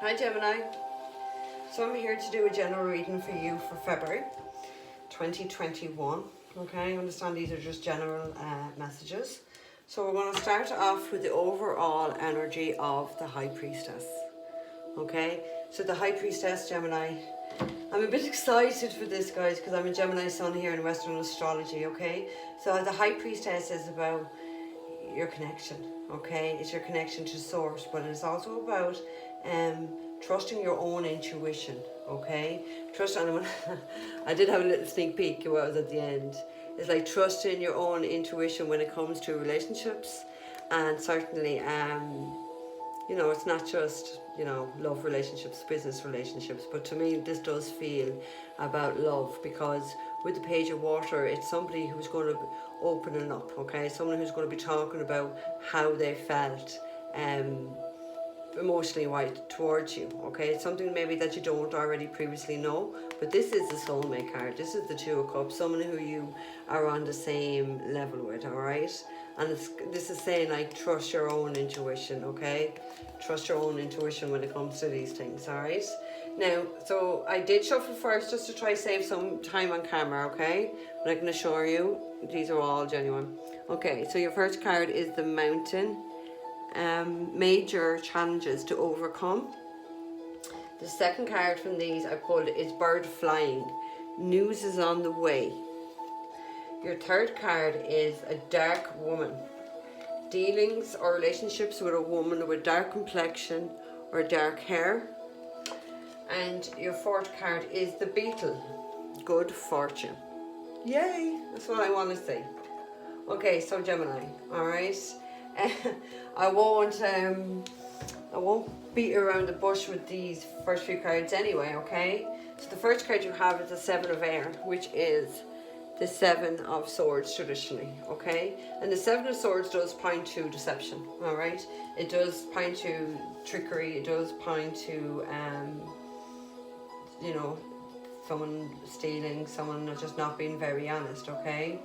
Hi Gemini. So I'm here to do a general reading for you for February 2021. Okay, I understand these are just general messages. So we're going to start off with the overall energy of the High Priestess. Okay, so the High Priestess, Gemini. I'm a bit excited for this, guys, because I'm a Gemini sun here in Western astrology. Okay, so the High Priestess is about your connection. Okay, it's your connection to source, but it's also about trusting your own intuition. Okay, trust. And I did have a little sneak peek. It was at the end. It's like trusting your own intuition when it comes to relationships, and certainly you know, it's not just, you know, love relationships, business relationships, but to me this does feel about love, because with the Page of Water, it's somebody who's going to be opening up. Okay, someone who's going to be talking about how they felt emotionally right towards you. Okay, it's something maybe that you don't already previously know, but this is the Soulmate card. This is the Two of Cups, someone who you are on the same level with. All right, and this is saying, like, trust your own intuition. Okay, trust your own intuition when it comes to these things. All right, now, so I did shuffle first just to try save some time on camera. Okay, but I can assure you these are all genuine. Okay, so your first card is the Mountain. Major challenges to overcome. The second card from these I pulled is Bird Flying. News is on the way. Your third card is a Dark Woman. Dealings or relationships with a woman with dark complexion or dark hair. And your fourth card is the Beetle. Good fortune. Yay! That's what I want to say. Okay, so Gemini, alright? I won't beat around the bush with these first few cards anyway, okay? So the first card you have is the Seven of Air, which is the Seven of Swords traditionally, okay? And the Seven of Swords does point to deception, all right? It does point to trickery. It does point to, you know, someone stealing, someone just not being very honest, okay?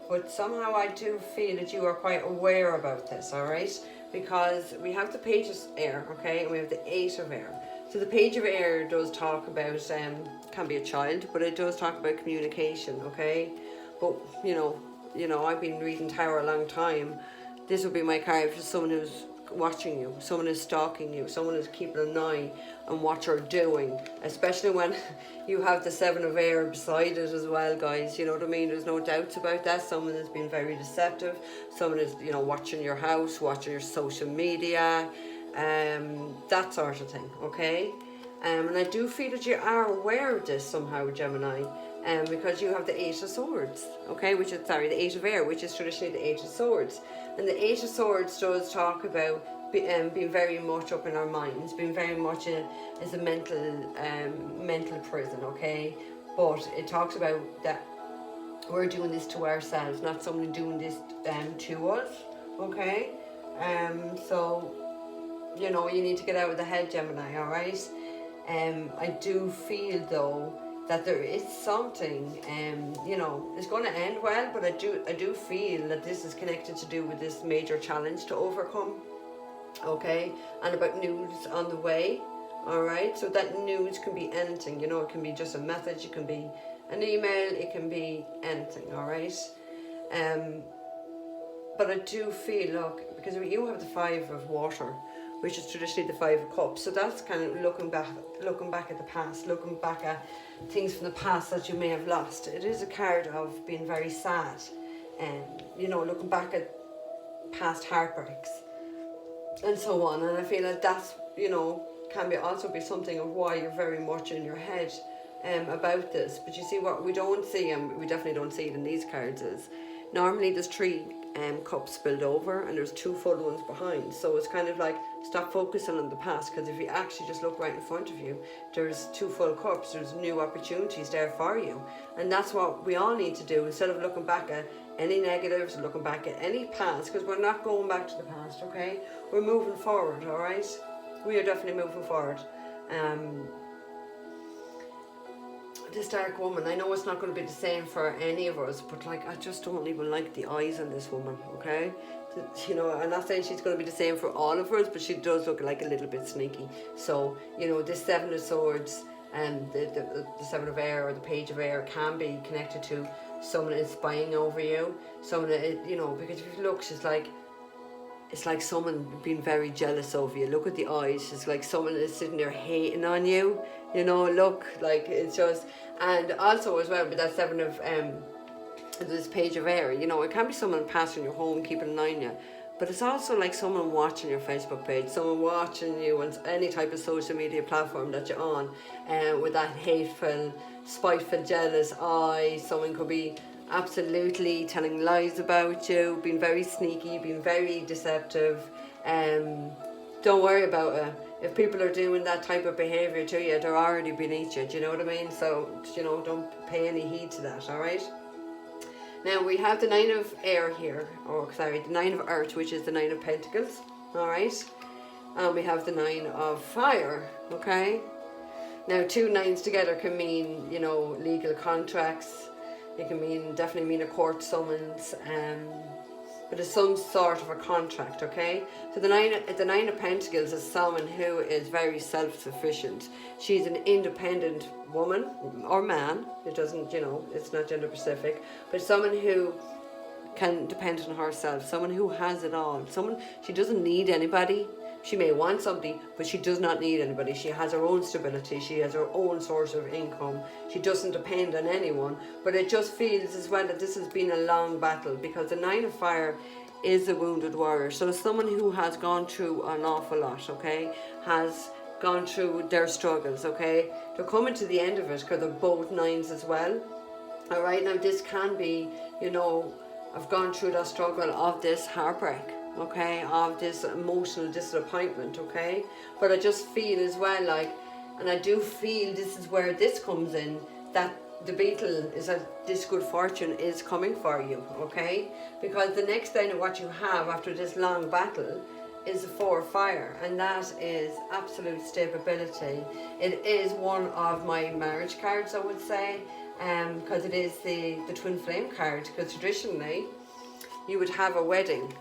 But somehow I do feel that you are quite aware about this, all right? Because we have the Page of Air, okay, and we have the Eight of Air. So the Page of Air does talk about, can be a child, but it does talk about communication, okay? But, you know, I've been reading Tarot a long time. This would be my card for someone who's watching you, someone is stalking you, someone is keeping an eye on what you're doing, especially when you have the Seven of Air beside it as well, guys. You know what I mean? There's no doubts about that. Someone has been very deceptive. Someone is, you know, watching your house, watching your social media, that sort of thing, okay? And I do feel that you are aware of this somehow, Gemini, because you have the Eight of Swords, okay, which is, sorry, the Eight of Air, which is traditionally the Eight of Swords. And the Eight of Swords does talk about being very much up in our minds, being very much as a mental prison, okay? But it talks about that we're doing this to ourselves, not someone doing this to us, okay? So, you know, you need to get out of the head, Gemini, all right? I do feel, though, that there is something, you know, it's going to end well, but I do feel that this is connected to do with this major challenge to overcome, okay? And about news on the way, all right? So that news can be anything, you know, it can be just a message, it can be an email, it can be anything, all right? But I do feel, look, because you have the Five of Water, which is traditionally the Five of Cups. So that's kind of looking back at the past, looking back at things from the past that you may have lost. It is a card of being very sad and, you know, looking back at past heartbreaks and so on. And I feel like that's, you know, can be also be something of why you're very much in your head about this. But you see, what we don't see, and we definitely don't see it in these cards, is normally there's three cups spilled over and there's two full ones behind. So it's kind of like, stop focusing on the past, because if you actually just look right in front of you, there's two full cups, there's new opportunities there for you. And that's what we all need to do, instead of looking back at any negatives, looking back at any past, because we're not going back to the past, okay? We're moving forward, all right? We are definitely moving forward. This Dark Woman, I know it's not going to be the same for any of us, but like, I just don't even like the eyes on this woman, okay? You know, I'm not saying she's going to be the same for all of us, but she does look like a little bit sneaky. So, you know, this Seven of Swords and the Seven of Air or the Page of Air can be connected to someone is spying over you. Someone, you know, because if you look, she's like, it's like someone being very jealous of you. Look at the eyes. It's like someone is sitting there hating on you. You know, look, like it's just... And also as well with that Seven of... this Page of Air, you know, it can be someone passing your home, keeping an eye on you. But it's also like someone watching your Facebook page, someone watching you on any type of social media platform that you're on, with that hateful, spiteful, jealous eye. Someone could be absolutely telling lies about you, being very sneaky, being very deceptive. Don't worry about it. If people are doing that type of behaviour to you, they're already beneath you. Do you know what I mean? So, you know, don't pay any heed to that, alright? Now we have the Nine of Air here, the Nine of Earth, which is the Nine of Pentacles, alright? And we have the Nine of Fire, okay? Now 2 nines together can mean, you know, legal contracts. It can definitely mean a court summons, but it's some sort of a contract, okay? So the Nine of Pentacles is someone who is very self-sufficient. She's an independent woman or man. It doesn't, you know, it's not gender specific, but someone who can depend on herself, someone who has it all. She doesn't need anybody. She may want somebody, but she does not need anybody. She has her own stability. She has her own source of income. She doesn't depend on anyone. But it just feels as well that this has been a long battle, because the Nine of Fire is a wounded warrior. So someone who has gone through an awful lot, okay, has gone through their struggles, okay. They're coming to the end of it because they're both nines as well. All right, now this can be, you know, I've gone through that struggle of this heartbreak, okay, of this emotional disappointment, okay. But I just feel as well, like, and I do feel this is where this comes in, that the beetle is that this good fortune is coming for you, okay. Because the next thing of what you have after this long battle is the Four of Fire, and that is absolute stability. It is one of my marriage cards, I would say, because it is the twin flame card, because traditionally you would have a wedding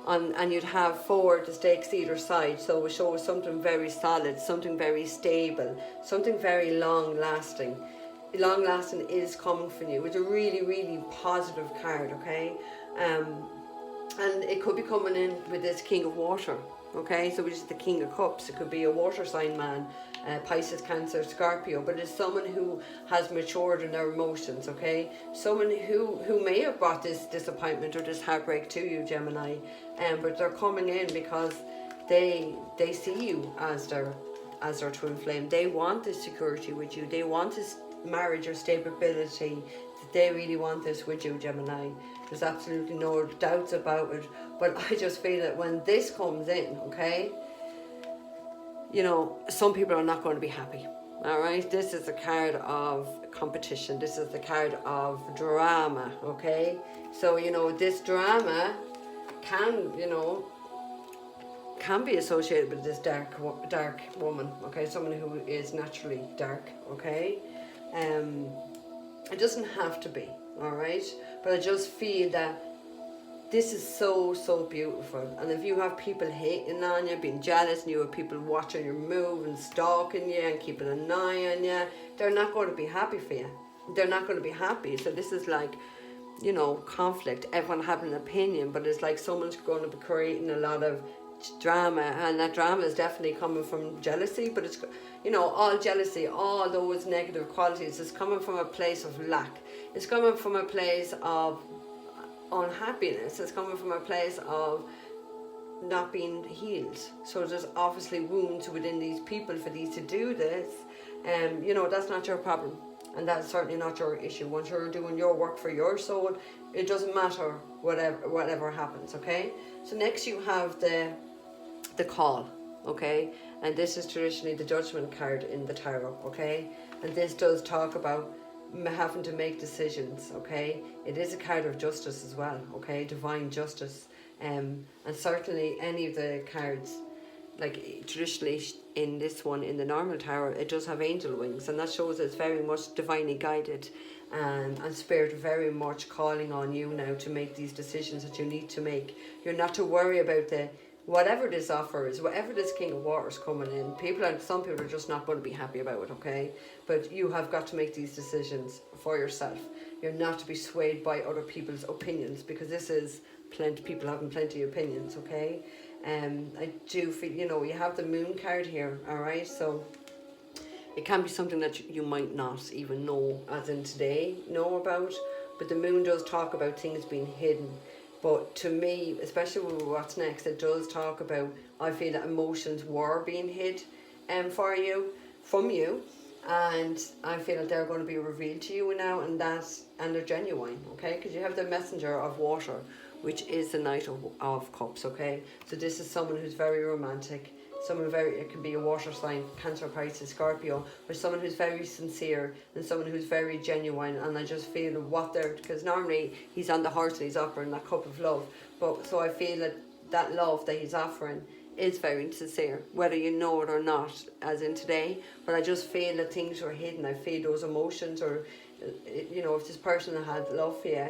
and you'd have 4 the stakes either side, so it shows something very solid, something very stable, something very long lasting. Long lasting is coming for you. It's a really, really positive card, okay. And it could be coming in with this King of Water, okay, so which is the King of Cups. It could be a water sign man, Pisces, Cancer, Scorpio, but it's someone who has matured in their emotions, okay, someone who may have brought this disappointment or this heartbreak to you, Gemini, but they're coming in because they see you as their twin flame. They want this security with you. They want this marriage or stability. They really want this with you, Gemini. There's absolutely no doubts about it. But I just feel that when this comes in, okay, you know, some people are not going to be happy. All right, this is a card of competition. This is the card of drama, okay? So, you know, this drama can be associated with this dark woman, okay? Someone who is naturally dark, okay? It doesn't have to be, all right? But I just feel that this is so, so beautiful. And if you have people hating on you, being jealous, and you have people watching your move and stalking you and keeping an eye on you, they're not going to be happy for you. They're not going to be happy. So this is like, you know, conflict, everyone having an opinion, but it's like someone's going to be creating a lot of drama, and that drama is definitely coming from jealousy, but it's, you know, all jealousy, all those negative qualities is coming from a place of lack. It's coming from a place of unhappiness. It's coming from a place of not being healed. So there's obviously wounds within these people for these to do this, and you know, that's not your problem, and that's certainly not your issue. Once you're doing your work for your soul, it doesn't matter whatever happens, okay? So next you have the Call, okay, and this is traditionally the Judgment card in the tarot, okay, and this does talk about having to make decisions, okay. It is a card of justice as well, okay, divine justice, and certainly any of the cards, like traditionally in this one, in the normal tarot, it does have angel wings, and that shows it's very much divinely guided, and spirit very much calling on you now to make these decisions that you need to make. You're not to worry about whatever this offer is, whatever this King of Water is coming in. Some people are just not going to be happy about it, okay? But you have got to make these decisions for yourself. You're not to be swayed by other people's opinions, because this is people having plenty of opinions, okay? I do feel, you have the Moon card here, all right? So it can be something that you might not even know, as in today, know about. But the Moon does talk about things being hidden. But to me, especially with what's next, it does talk about, I feel that emotions were being hid from you. And I feel that they're going to be revealed to you now, and they're genuine, okay? Because you have the Messenger of Water, which is the Knight of Cups, okay? So this is someone who's very romantic, it can be a water sign, Cancer, Pisces, Scorpio, or someone who's very sincere and someone who's very genuine. And I just feel because normally he's on the horse and he's offering that cup of love, but so I feel that love that he's offering is very sincere, whether you know it or not, as in today. But I just feel that things were hidden. I feel those emotions, or if this person had love for you,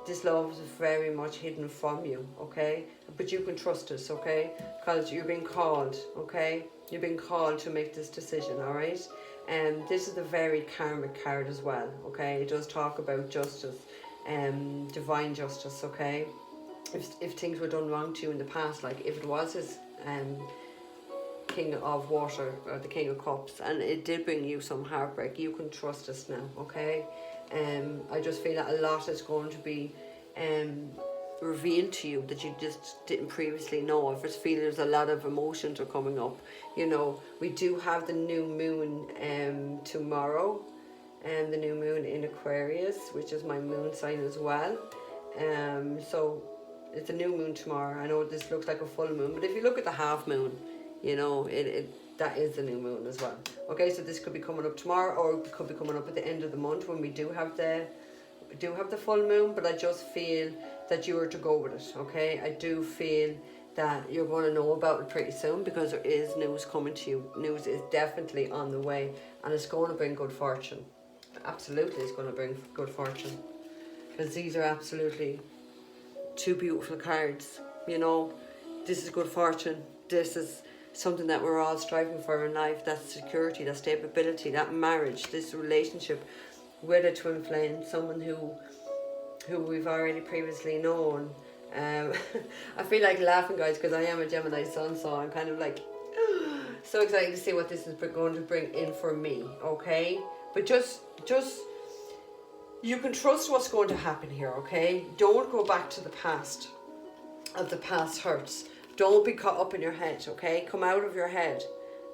this love is very much hidden from you, okay? But you can trust us, okay? Because you're being called, okay? You're being called to make this decision, all right? And this is a very karmic card as well, okay? It does talk about justice, divine justice, okay? If things were done wrong to you in the past, like if it was his King of Water or the King of Cups, and it did bring you some heartbreak, you can trust us now, okay? I just feel that a lot is going to be revealed to you that you just didn't previously know. I just feel there's a lot of emotions are coming up. We do have the new moon tomorrow, and the new moon in Aquarius, which is my moon sign as well. So it's a new moon tomorrow. I know this looks like a full moon, but if you look at the half moon, that is the new moon as well. Okay, so this could be coming up tomorrow, or it could be coming up at the end of the month when we do have the full moon. But I just feel that you are to go with it, okay? I do feel that you're going to know about it pretty soon, because there is news coming to you. News is definitely on the way, and it's going to bring good fortune. Absolutely, it's going to bring good fortune, because these are absolutely two beautiful cards. This is good fortune. This is something that we're all striving for in life. That security, that stability, that marriage, this relationship with a twin flame, someone who we've already previously known. I feel like laughing, guys, because I am a Gemini sun, so I'm kind of like so excited to see what this is going to bring in for me, okay? But just you can trust what's going to happen here, okay? Don't go back to the past of the past hurts. Don't be caught up in your head, okay? Come out of your head,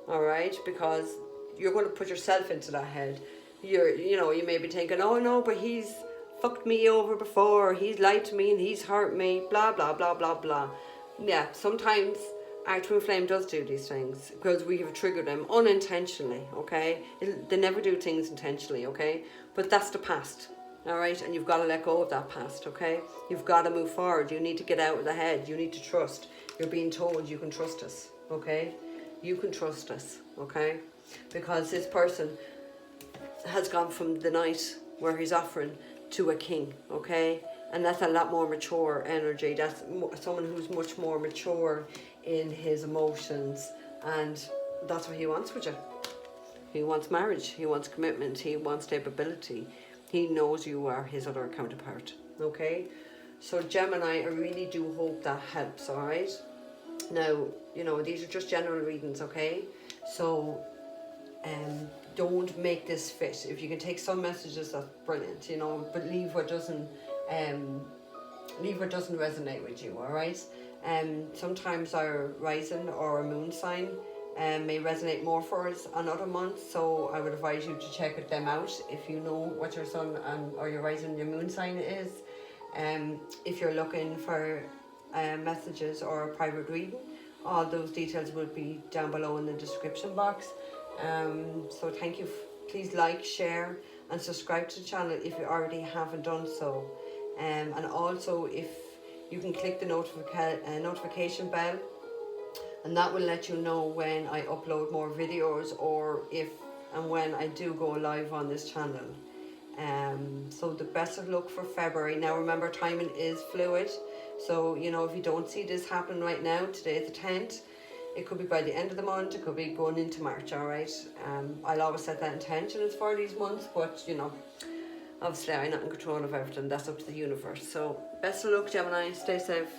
all right? Because you're going to put yourself into that head. You may be thinking, oh no, but he's fucked me over before, he's lied to me and he's hurt me, blah, blah, blah, blah, blah. Yeah, sometimes our twin flame does do these things because we have triggered them unintentionally, okay? They never do things intentionally, okay? But that's the past. All right, and you've got to let go of that past, okay? You've got to move forward. You need to get out of the head. You need to trust. You're being told you can trust us, okay? You can trust us, okay? Because this person has gone from the knight where he's offering to a king, okay? And that's a lot more mature energy. That's someone who's much more mature in his emotions, and that's what he wants with you. He wants marriage. He wants commitment. He wants stability. He knows you are his other counterpart, okay? So Gemini, I really do hope that helps, all right? Now, these are just general readings, okay? So don't make this fit. If you can take some messages, that's brilliant, but leave what doesn't resonate with you, all right? Sometimes our rising or a moon sign may resonate more for us on other months, so I would advise you to check them out if you know what your sun or your rising and your moon sign is. If you're looking for messages or a private reading, all those details will be down below in the description box. So thank you. Please like, share and subscribe to the channel if you already haven't done so. And also, if you can click the notification bell and that will let you know when I upload more videos, or if and when I do go live on this channel. So the best of luck for February. Now remember, timing is fluid, so you know, if you don't see this happen right now, today is the 10th, it could be by the end of the month, it could be going into March, all right? I'll always set that intention, it's for these months, but you know, obviously I'm not in control of everything, that's up to the universe. So best of luck, Gemini, stay safe.